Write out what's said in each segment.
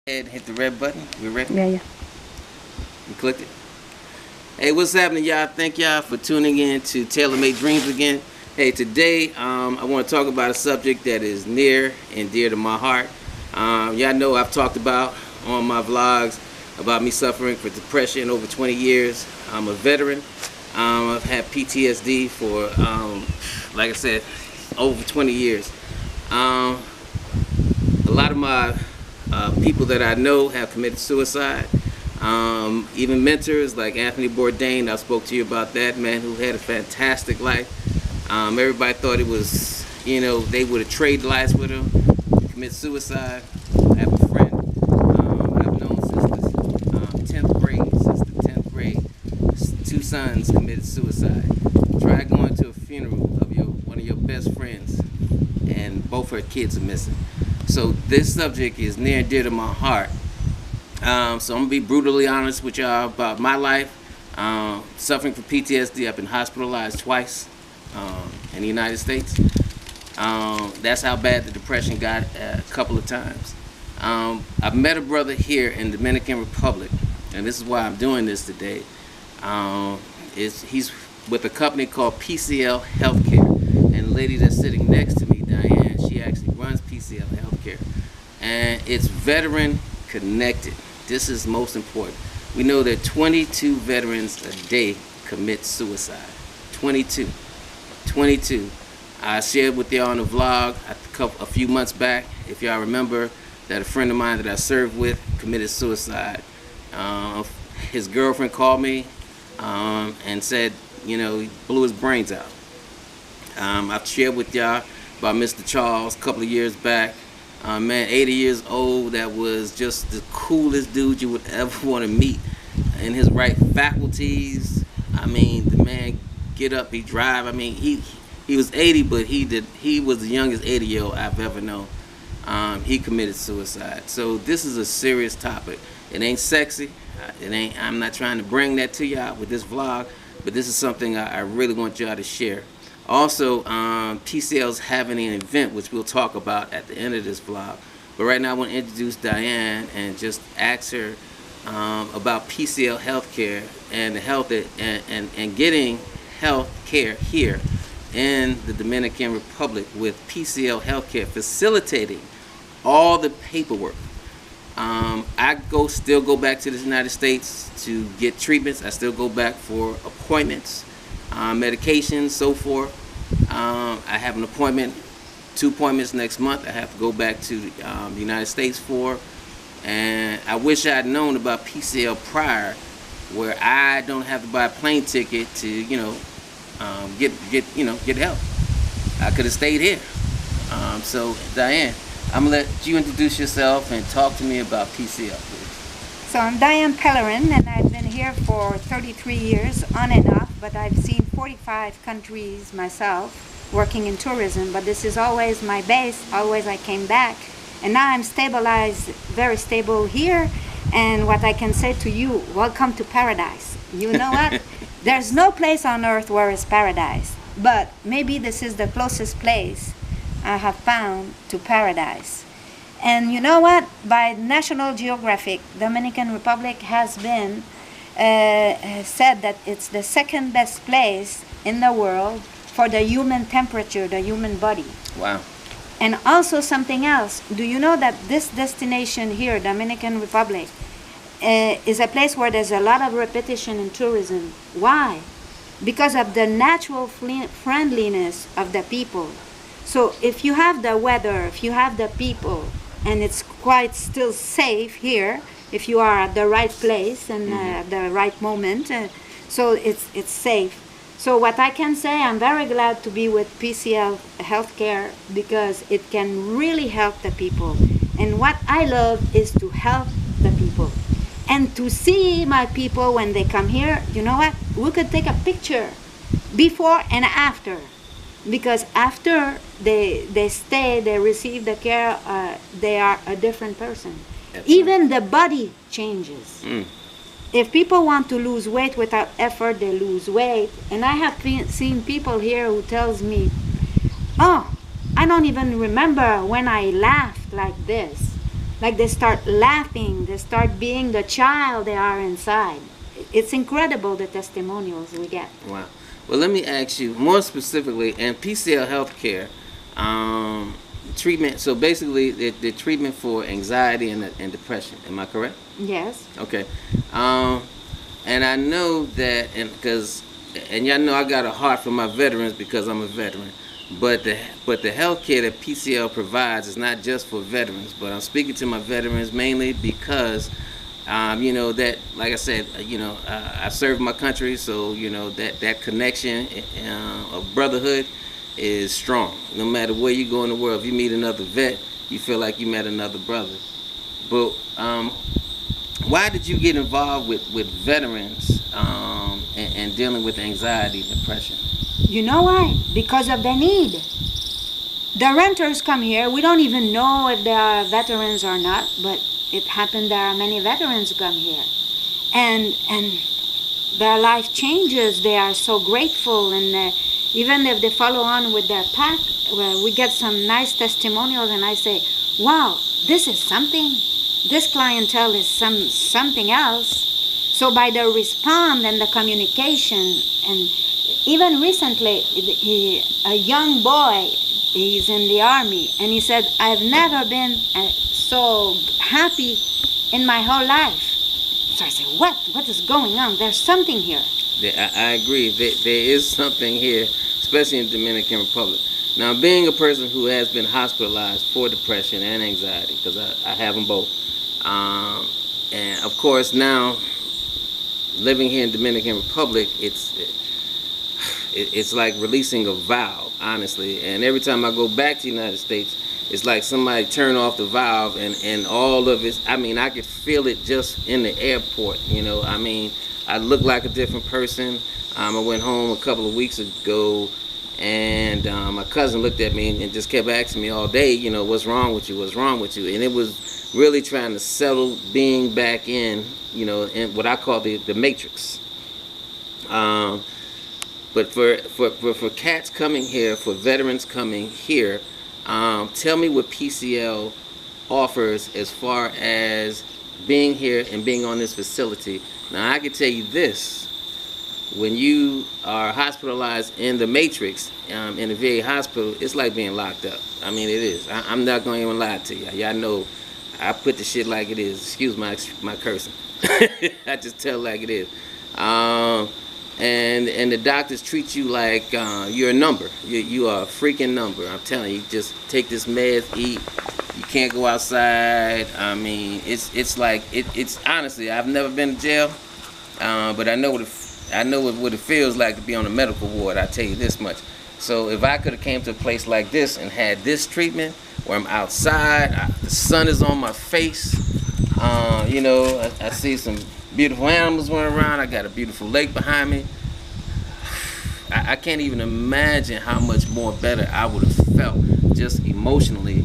And hit the red button. We ready? Yeah. You clicked it. Hey, what's happening, y'all? Thank y'all for tuning in to Tailor Made Dreams again. Hey, today I want to talk about a subject that is near and dear to my heart. Y'all know I've talked about on my vlogs about me suffering from depression over 20 years. I'm a veteran. I've had PTSD for, like I said, over 20 years. A lot of my people that I know have committed suicide. Even mentors like Anthony Bourdain, I spoke to you about that man who had a fantastic life. Everybody thought it was, they would have traded lives with him, commit suicide. I have a friend I've known since the 10th grade. Since the 10th grade, two sons committed suicide. Try going to a funeral of one of your best friends, and both her kids are missing. So this subject is near and dear to my heart. So I'm gonna be brutally honest with y'all about my life. Suffering from PTSD. I've been hospitalized twice in the United States. That's how bad the depression got a couple of times. I've met a brother here in the Dominican Republic, and this is why I'm doing this today. He's with a company called PCL Healthcare, and the lady that's sitting next to me, Diane, she actually runs PCL Healthcare, and it's veteran connected. This is most important. We know that 22 veterans a day commit suicide. 22. I shared with y'all on a vlog a few months back, if y'all remember, that a friend of mine that I served with committed suicide. His girlfriend called me and said, he blew his brains out. I've shared with y'all about Mr. Charles a couple of years back. Man, 80 years old, that was just the coolest dude you would ever want to meet. In his right faculties, I mean, the man get up, he drive. I mean, he was 80, but he was the youngest 80-year-old I've ever known. He committed suicide. So this is a serious topic. It ain't sexy. I'm not trying to bring that to y'all with this vlog, but this is something I really want y'all to share. Also, PCL's having an event, which we'll talk about at the end of this vlog. But right now I want to introduce Diane and just ask her about PCL Healthcare and the health and getting health care here in the Dominican Republic with PCL Healthcare facilitating all the paperwork. I still go back to the United States to get treatments. I still go back for appointments. Medications, so forth. I have an appointment, 2 appointments next month. I have to go back to the United States for, and I wish I had known about PCL prior, where I don't have to buy a plane ticket to get help. I could have stayed here. So Diane, I'm gonna let you introduce yourself and talk to me about PCL, please. So I'm Diane Pellerin, and I've been here for 33 years, on and off, but I've seen 45 countries myself, working in tourism, but this is always my base. Always I came back, and now I'm stabilized, very stable here, and what I can say to you, welcome to paradise. You know what? There's no place on earth where it's paradise, but maybe this is the closest place I have found to paradise. And you know what? By National Geographic, Dominican Republic has been said that it's the second best place in the world for the human temperature, the human body. Wow. And also something else. Do you know that this destination here, Dominican Republic, is a place where there's a lot of repetition in tourism? Why? Because of the natural friendliness of the people. So if you have the weather, if you have the people, and it's quite still safe here if you are at the right place and at the right moment, so it's safe. So what I can say, I'm very glad to be with PCL Healthcare because it can really help the people. And what I love is to help the people. And to see my people when they come here, you know what? We could take a picture before and after. Because after they stay, they receive the care, they are a different person. Absolutely. Even the body changes. If people want to lose weight without effort, they lose weight. And I have seen people here who tells me, oh, I don't even remember when I laughed like this. Like they start laughing, they start being the child they are inside. It's incredible the testimonials we get. Wow. Well, let me ask you more specifically, in PCL healthcare, treatment. So basically, the treatment for anxiety and depression. Am I correct? Yes. Okay. And I know that, and y'all know I got a heart for my veterans because I'm a veteran. But the healthcare that PCL provides is not just for veterans. But I'm speaking to my veterans mainly because, that, like I said, I served my country, so that connection of brotherhood is strong. No matter where you go in the world, if you meet another vet, you feel like you met another brother. But why did you get involved with veterans and dealing with anxiety and depression? You know why? Because of the need. The renters come here. We don't even know if they are veterans or not, but it happened there are many veterans who come here. And their life changes. They are so grateful. And even if they follow on with their path, we get some nice testimonials. And I say, wow, this is something. This clientele is something else. So by the response and the communication, and even recently, a young boy, he's in the army, and he said, I've never been so happy in my whole life. So I said, what is going on? There's something here. I agree. There is something here, especially in the Dominican Republic. Now, being a person who has been hospitalized for depression and anxiety, because I have them both, and of course now, living here in Dominican Republic, it's like releasing a valve, honestly. And every time I go back to the United States, it's like somebody turned off the valve, and all of it. I mean, I could feel it just in the airport. I mean, I look like a different person. I went home a couple of weeks ago, and my cousin looked at me and just kept asking me all day, what's wrong with you? What's wrong with you? And it was really trying to settle being back in what I call the matrix. But for cats coming here, for veterans coming here, tell me what PCL offers as far as being here and being on this facility. Now, I can tell you this. When you are hospitalized in the matrix, in a VA hospital, it's like being locked up. I mean, it is. I'm not going to even lie to you. Y'all know I put the shit like it is. Excuse my cursing. I just tell it like it is. And the doctors treat you like you're a number. You are a freaking number. I'm telling you, just take this meds, eat. You can't go outside. I mean, it's like it's honestly, I've never been to jail, but I know what it feels like to be on a medical ward. I tell you this much. So if I could have came to a place like this and had this treatment, where I'm outside, the sun is on my face. I see some beautiful animals running around. I got a beautiful lake behind me. I can't even imagine how much more better I would have felt just emotionally,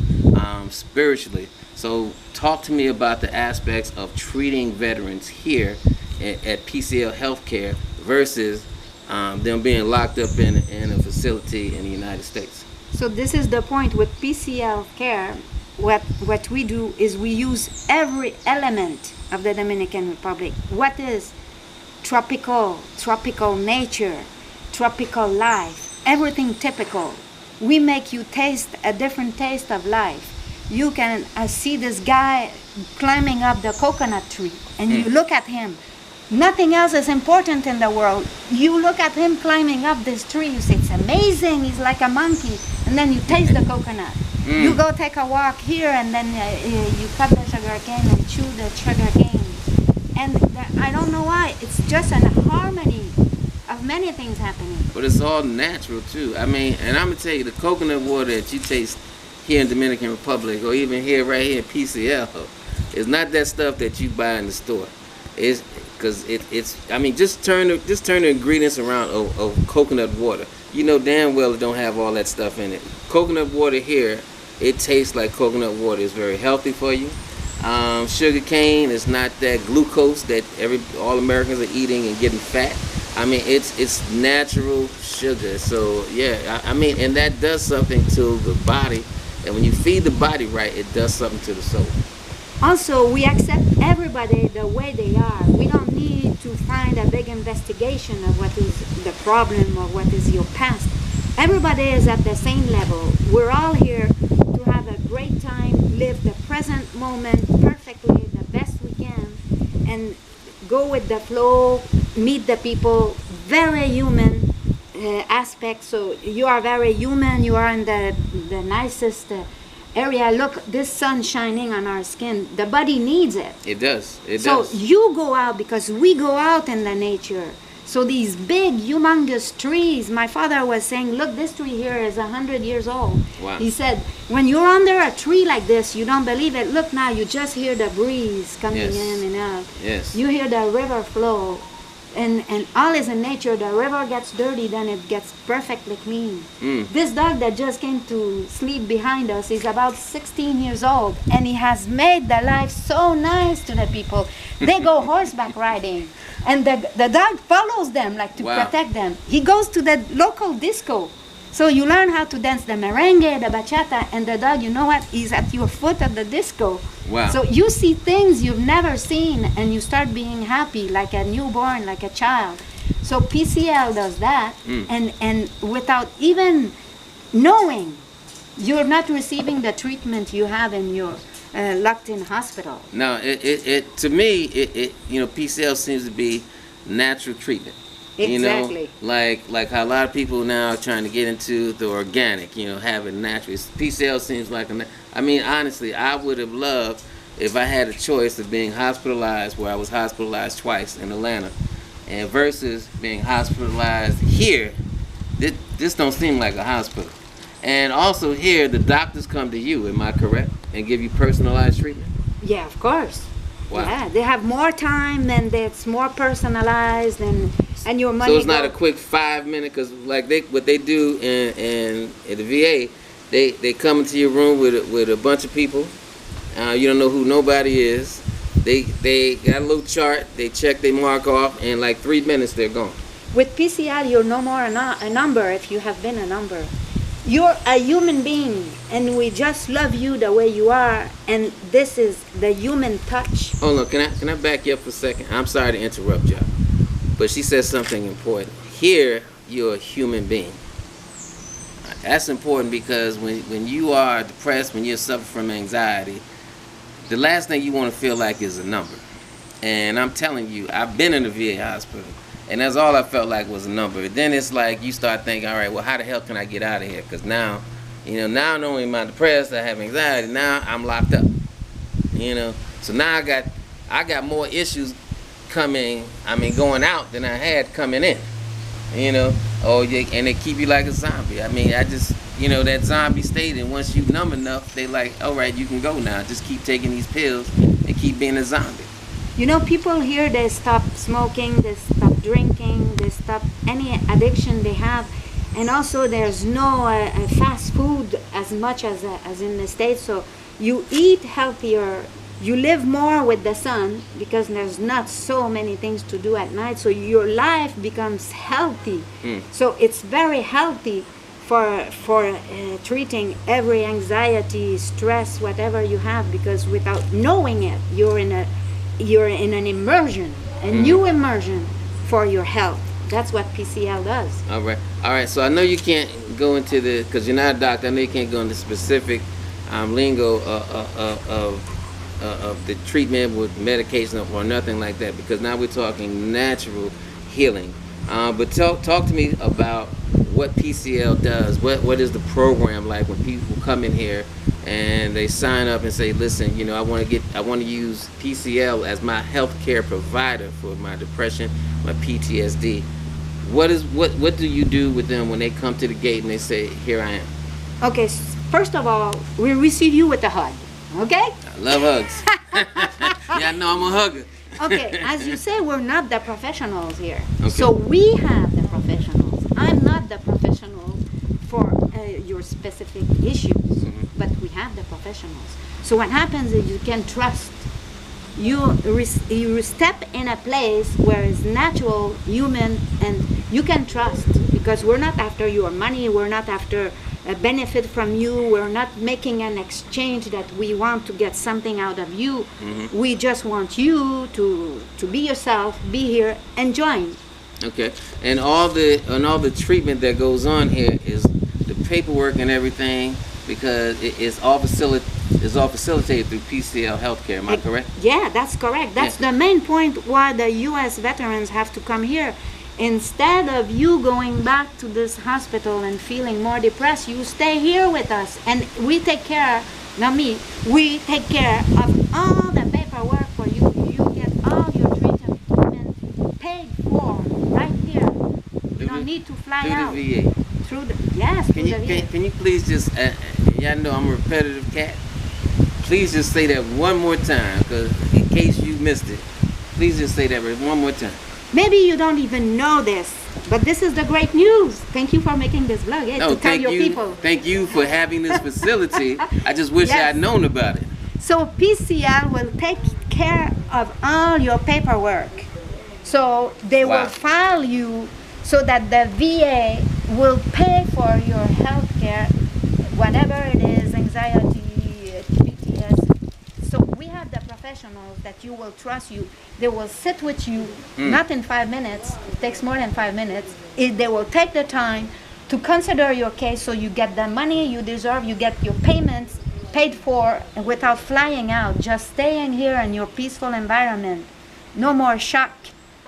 spiritually. So talk to me about the aspects of treating veterans here at PCL Healthcare versus them being locked up in a facility in the United States. So this is the point with PCL care. What we do is we use every element of the Dominican Republic. What is tropical nature, tropical life, everything typical. We make you taste a different taste of life. You can see this guy climbing up the coconut tree, and you look at him. Nothing else is important in the world. You look at him climbing up this tree, you say, it's amazing, he's like a monkey. And then you taste the coconut. You go take a walk here, and then you cut the sugar cane and chew the sugar cane. And I don't know why, it's just a harmony of many things happening. But it's all natural too. I mean, and I'm gonna tell you, the coconut water that you taste here in Dominican Republic, or even here right here in PCL, is not that stuff that you buy in the store. It's because it's. I mean, just turn the ingredients around of coconut water. You know damn well it don't have all that stuff in it. Coconut water here, it tastes like coconut water. It's very healthy for you. Sugar cane is not that glucose that all Americans are eating and getting fat. I mean, it's natural sugar. So yeah, I mean, and that does something to the body. And when you feed the body right, it does something to the soul. Also, we accept everybody the way they are. We don't need to find a big investigation of what is the problem or what is your past. Everybody is at the same level. We're all here to have a great time, live the present moment perfectly, the best we can, and go with the flow, meet the people, very human aspect. So you are very human, you are in the nicest area. Look, this sun shining on our skin, the body needs it. It does. It So does. you go out because we go out in the nature. So these big, humongous trees, my father was saying, look, this tree here is 100 years old. Wow. He said, when you're under a tree like this, you don't believe it. Look now, you just hear the breeze coming Yes. in and out. Yes. You hear the river flow. And all is in nature. The river gets dirty, then it gets perfectly clean. This dog that just came to sleep behind us is about 16 years old, and he has made the life so nice to the people. They go horseback riding, and the dog follows them like to Wow. protect them. He goes to the local disco. So you learn how to dance the merengue, the bachata, and the dog, you know what, he's at your foot at the disco. Wow. So you see things you've never seen, and you start being happy like a newborn, like a child. So PCL does that, and without even knowing, you're not receiving the treatment you have in your locked-in hospital. No, it to me, PCL seems to be natural treatment. Exactly. Like how a lot of people now are trying to get into the organic, having natural. PCL seems like I mean, honestly, I would have loved if I had a choice of being hospitalized, where I was hospitalized twice in Atlanta, and versus being hospitalized here. This don't seem like a hospital. And also here, the doctors come to you, am I correct? And give you personalized treatment? Yeah, of course. Wow. Yeah, they have more time, and it's more personalized, and your money. So it's not a quick 5 minute, because like what they do in the VA, they come into your room with a bunch of people. You don't know who nobody is. They got a little chart. They check, they mark off, and like 3 minutes they're gone. With PCL, you're no more a number if you have been a number. You're a human being, and we just love you the way you are, and this is the human touch. Hold on, can I back you up for a second? I'm sorry to interrupt y'all, but she said something important. Here, you're a human being. That's important, because when you are depressed, when you suffer from anxiety, the last thing you want to feel like is a number. And I'm telling you, I've been in the VA hospital, and that's all I felt like was a number. Then it's like you start thinking, all right, well, how the hell can I get out of here? Because now, now not only am I depressed, I have anxiety, now I'm locked up. So now I got more issues going out than I had coming in. And they keep you like a zombie. I mean, that zombie state, and once you numb enough, they like, all right, you can go now. Just keep taking these pills and keep being a zombie. People here, they stop smoking, they stop drinking, they stop any addiction they have. And also there's no fast food as much as in the States. So you eat healthier, you live more with the sun, because there's not so many things to do at night. So your life becomes healthy. So it's very healthy for treating every anxiety, stress, whatever you have, because without knowing it, you're in an immersion, a new immersion for your health. That's what PCL does. All right. So I know you can't go into because you're not a doctor. I know you can't go into specific lingo of the treatment with medication or nothing like that, because now we're talking natural healing. But talk to me about what PCL does. What is the program like when people come in here and they sign up and say, listen, I want to use PCL as my healthcare provider for my depression, my PTSD. What do you do with them when they come to the gate and they say, here I am? Okay, first of all, we receive you with a hug. Okay? I love hugs. Yeah, I know I'm a hugger. Okay, as you say, we're not the professionals here. Okay. So we have the professionals. I'm not the professional for your specific issues, but we have the professionals. So what happens is you can trust. You step in a place where it's natural, human, and you can trust, because we're not after your money, we're not after benefit from you. We're not making an exchange that we want to get something out of you. We just want you to be yourself, be here, enjoying. Okay, and all the treatment that goes on here is the paperwork and everything, because it's all facilitated through PCL healthcare. Am I correct? Yeah, that's correct. That's the main point why the U.S. veterans have to come here. Instead of you going back to this hospital and feeling more depressed, you stay here with us, and we take care. Not me. We take care of all the paperwork for you. You get all your treatment paid for right here. You don't need to fly out. Through the VA. Through the through the VA. Can you please just? Y'all know I'm a repetitive cat. Please just say that one more time, because in case you missed it, please just say that one more time. Maybe you don't even know this, but this is the great news. Thank you for making this vlog. Yeah, No, to tell your people. Thank you for having this facility. I just wish I had known about it. So PCL will take care of all your paperwork. So they will file you so that the VA will pay for your health care, whatever it is, anxiety, PTSD. So we have the professionals that you will trust you. They will sit with you, not in 5 minutes. It takes more than 5 minutes. They will take the time to consider your case, so you get the money you deserve, you get your payments paid for without flying out, just staying here in your peaceful environment. No more shock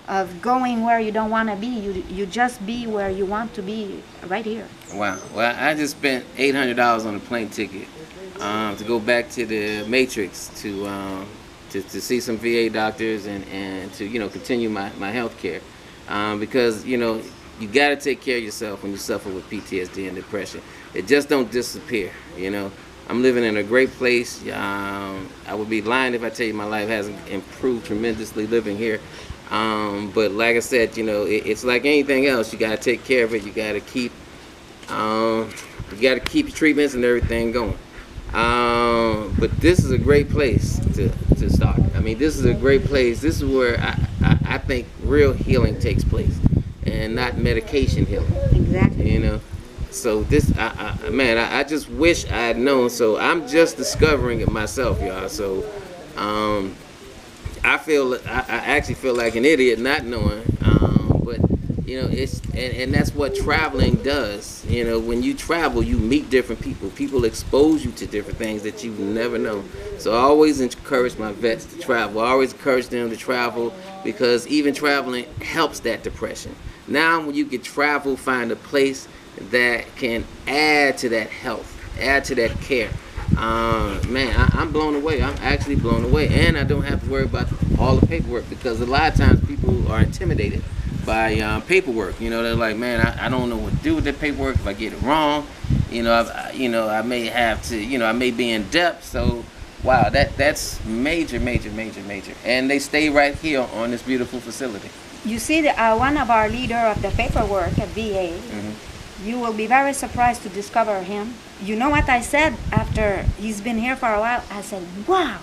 of going where you don't want to be. You just be where you want to be right here. Wow. Well, I just spent $800 on a plane ticket to go back to the Matrix to see some VA doctors and to continue my health care, because you got to take care of yourself when you suffer with PTSD and depression. It just don't disappear. I'm living in a great place. I would be lying if I tell you my life hasn't improved tremendously living here. But like I said, it's like anything else. You got to take care of it. You got to keep your treatments and everything going. But this is a great place to start. I mean, this is a great place. This is where I think real healing takes place, and not medication healing. Exactly. So this, I just wish I had known. So I'm just discovering it myself, y'all. So I actually feel like an idiot not knowing. But it's and that's what traveling does. When you travel, you meet different people. People expose you to different things that you've never known. So I always encourage my vets to travel. I always encourage them to travel, because even traveling helps that depression. Now, when you can travel, find a place that can add to that health, add to that care. I'm blown away. I'm actually blown away, and I don't have to worry about all the paperwork, because a lot of times people are intimidated by paperwork. They're like, man, I don't know what to do with that paperwork if I get it wrong. I may have to, I may be in depth. So, wow, that's major, and they stay right here on this beautiful facility. You see, one of our leader of the paperwork at VA. You will be very surprised to discover him. You know what I said after he's been here for a while? I said, wow,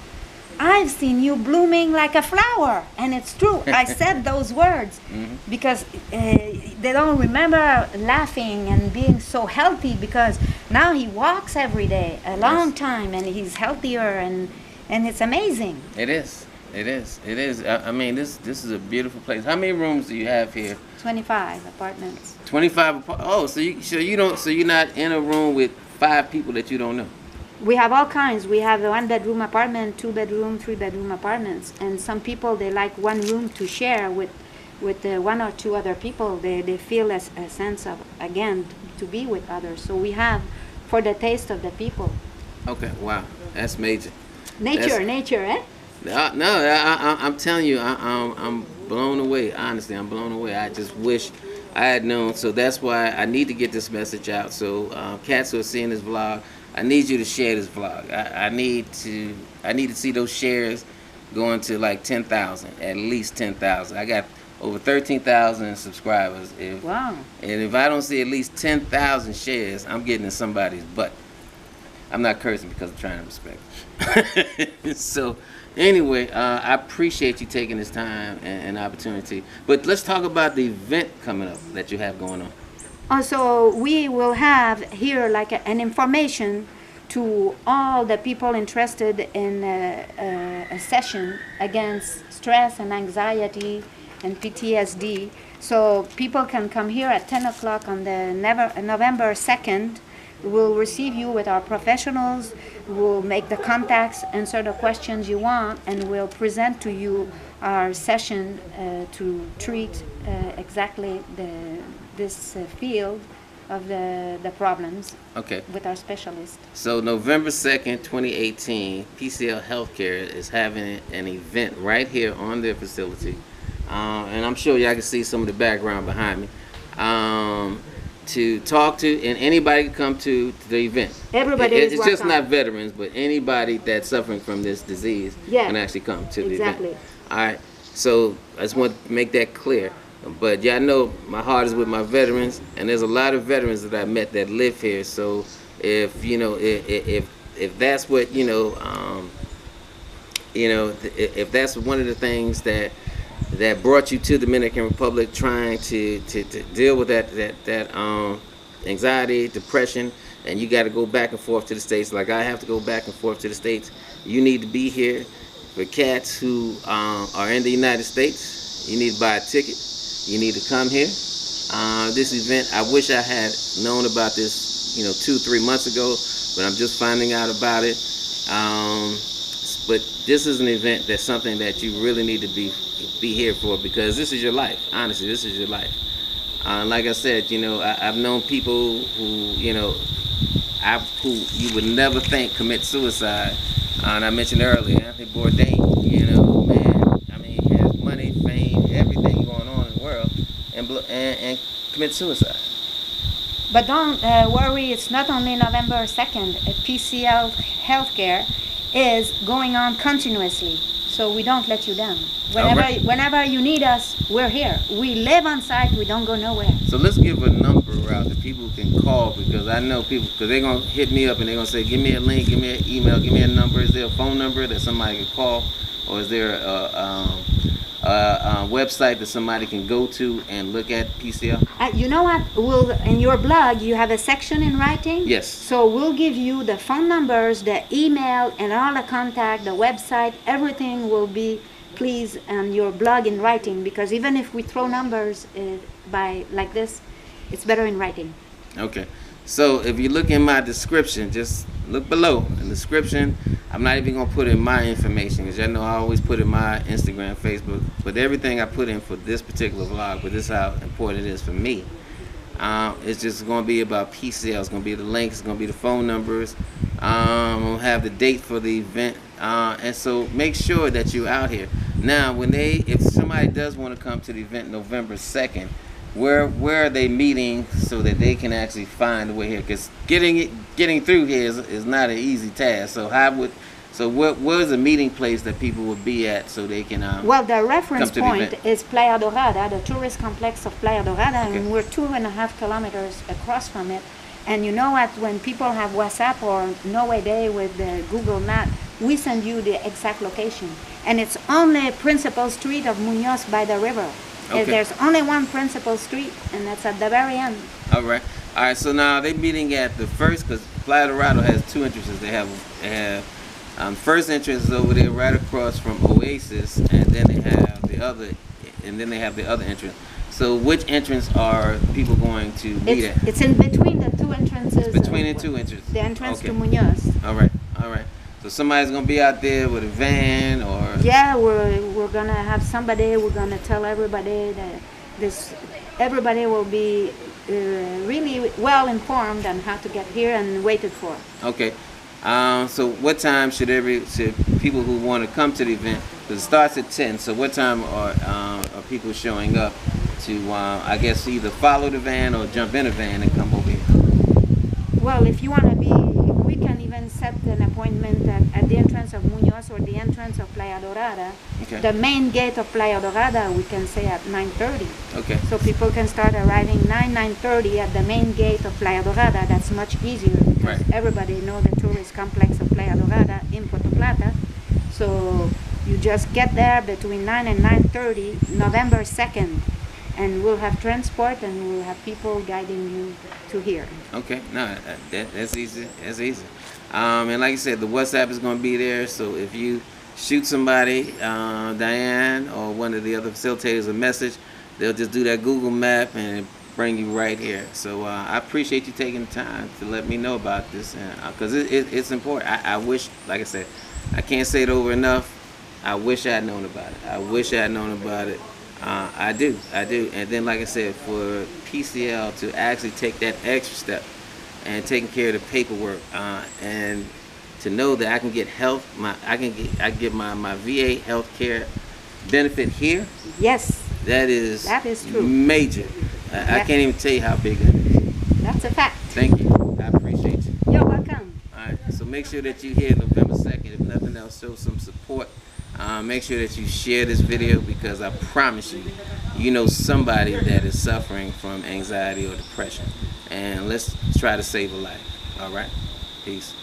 I've seen you blooming like a flower. And it's true. I said those words because they don't remember laughing and being so healthy, because now he walks every day, a long time, and he's healthier, and it's amazing. It is. I mean, this is a beautiful place. How many rooms do you have here? 25 apartments. 25 Oh, so you're not in a room with 5 people that you don't know. We have all kinds. We have a 1-bedroom apartment, 2-bedroom, 3-bedroom apartments, and some people, they like one room to share with 1 or 2 other people. They feel a sense of, again, to be with others. So we have for the taste of the people. Okay, wow, that's major. Nature, eh? No, I'm telling you, I'm blown away. Honestly, I'm blown away. I just wish I had known. So that's why I need to get this message out. So cats who are seeing this vlog, I need you to share this vlog. I need to see those shares going to like 10,000, at least 10,000. I got over 13,000 subscribers. Wow. And if I don't see at least 10,000 shares, I'm getting in somebody's butt. I'm not cursing because I'm trying to respect. So anyway, I appreciate you taking this time and opportunity. But let's talk about the event coming up that you have going on. Also, we will have here like an information to all the people interested in a session against stress and anxiety and PTSD. So people can come here at 10 o'clock on the November 2nd. We'll receive you with our professionals. We'll make the contacts, answer the questions you want, and we'll present to you our session to treat exactly this field of the problems Okay. with our specialist. So November 2nd, 2018, PCL Healthcare is having an event right here on their facility. And I'm sure y'all can see some of the background behind me. To talk to, and anybody can come to the event. Everybody is It's just welcome. not veterans, but anybody that's suffering from this disease Yeah. can actually come to the Exactly. event. All right. So I just want to make that clear. But y'all know my heart is with my veterans, and there's a lot of veterans that I met that live here. So if you know, if that's what if that's one of the things that brought you to the Dominican Republic, trying to deal with that anxiety, depression, and you got to go back and forth to the States like I have to go back and forth to the States, you need to be here. For cats who are in the United States, you need to buy a ticket. You need to come here. This event, I wish I had known about this, 2-3 months ago, but I'm just finding out about it. But this is an event that's something that you really need to be here for, because this is your life. Honestly, this is your life. Like I said, I've known people who, who you would never think commit suicide. And I mentioned earlier, Anthony Bourdain, man, I mean, he has money, fame, everything going on in the world, and commit suicide. But don't worry, it's not only November 2nd. PCL Healthcare is going on continuously, so we don't let you down. Whenever you need us, we're here. We live on site, we don't go nowhere. So let's give a number out that people can call, because I know people, because they're going to hit me up and they're going to say, give me a link, give me an email, give me a number. Is there a phone number that somebody can call, or is there a website that somebody can go to and look at PCL? You know what? In your blog, you have a section in writing. Yes. So we'll give you the phone numbers, the email, and all the contact, the website. Everything will be, please, on your blog in writing. Because even if we throw numbers by like this, it's better in writing. Okay. So if you look in my description, just look below in the description. I'm not even going to put in my information, because y'all know I always put in my Instagram, Facebook. But everything I put in for this particular vlog, but this is how important it is for me. It's just going to be about PCL. It's going to be the links. It's going to be the phone numbers. I'm going to have the date for the event. And so make sure that you're out here. Now, if somebody does want to come to the event November 2nd, where are they meeting so that they can actually find the way here? Because getting through here is not an easy task. So what is a meeting place that people would be at so they can well, the reference come to point the event? is Playa Dorada, the tourist complex of Playa Dorada, Okay. and we're 2.5 kilometers across from it. And you know what? When people have WhatsApp or No Way Day with the Google Map, we send you the exact location. And it's on the principal street of Munoz by the river. Okay. There's only one principal street, and that's at the very end. All right. So now they're meeting at the first, because Playa Dorado has two entrances. They have first entrance is over there, right across from Oasis, and then they have the other entrance. So which entrance are people going to meet at? It's in between the two entrances. Between the two entrances. The entrance Okay. to Munoz. All right. So somebody's gonna be out there with a van, or Yeah, we're gonna have somebody. We're gonna tell everybody that everybody will be really well informed on how to get here and waited for. okay. So what time should people who want to come to the event? Because it starts at 10. So what time are people showing up to? I guess either follow the van or jump in a van and come over here. Well, if you want to be, we can even set an appointment at the entrance of Munoz or the entrance of Playa Dorada. Okay. The main gate of Playa Dorada, we can say at 9:30. Okay. So people can start arriving 9:30 at the main gate of Playa Dorada. That's much easier because Right. everybody know the tourist complex of Playa Dorada in Puerto Plata. So you just get there between 9 and 9:30, November 2nd. and we'll have transport, and we'll have people guiding you to here. Okay, no, that's easy. That's easy. And like I said, the WhatsApp is going to be there. So if you shoot somebody, Diane or one of the other facilitators, a message, they'll just do that Google map and bring you right here. So I appreciate you taking the time to let me know about this, because it's important. I wish, like I said, I can't say it over enough. I wish I had known about it. I wish I had known about it. I do. And then, like I said, for PCL to actually take that extra step and taking care of the paperwork, and to know that I can get I get my VA health care benefit here. Yes. That is true. Major. I can't even tell you how big that is. That's a fact. Thank you. I appreciate you. You're welcome. All right. So make sure that you here November 2nd. If nothing else, show some support. Make sure that you share this video, because I promise you, you know somebody that is suffering from anxiety or depression. And let's try to save a life. All right? Peace.